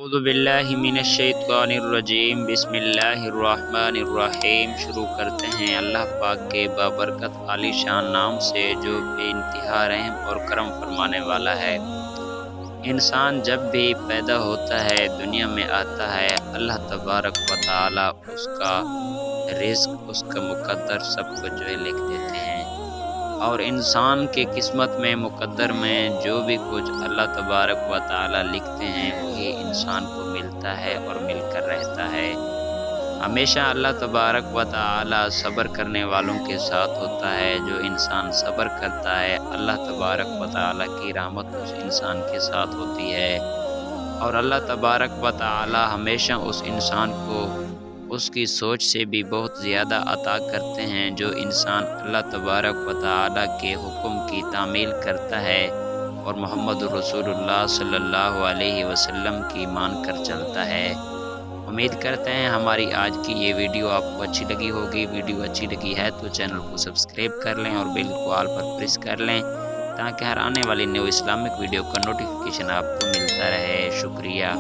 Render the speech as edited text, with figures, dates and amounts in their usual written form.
اعوذ باللہ من الشیطان الرجیم بسم اللہ الرحمن الرحیم۔ شروع کرتے ہیں اللہ پاک کے بابرکت عالی شان نام سے جو بے انتہا رحم اور کرم فرمانے والا ہے۔ انسان جب بھی پیدا ہوتا ہے، دنیا میں آتا ہے، اللہ تبارک و تعالی اس کا رزق، اس کا مقدر سب کچھ جو ہے لکھ دیتے ہیں، اور انسان کے قسمت میں مقدر میں جو بھی کچھ اللہ تبارک و تعالی لکھتے ہیں وہی انسان کو ملتا ہے اور مل کر رہتا ہے۔ ہمیشہ اللہ تبارک و تعالی صبر کرنے والوں کے ساتھ ہوتا ہے۔ جو انسان صبر کرتا ہے، اللہ تبارک و تعالی کی رحمت اس انسان کے ساتھ ہوتی ہے، اور اللہ تبارک و تعالی ہمیشہ اس انسان کو اس کی سوچ سے بھی بہت زیادہ عطا کرتے ہیں۔ جو انسان اللہ تبارک و تعالی کے حکم کی تعمیل کرتا ہے اور محمد رسول اللہ صلی اللہ علیہ وسلم کی مان کر چلتا ہے۔ امید کرتے ہیں ہماری آج کی یہ ویڈیو آپ کو اچھی لگی ہوگی۔ ویڈیو اچھی لگی ہے تو چینل کو سبسکرائب کر لیں اور بیل کو آل پر پریس کر لیں تاکہ ہر آنے والی نیو اسلامک ویڈیو کا نوٹیفیکیشن آپ کو ملتا رہے۔ شکریہ۔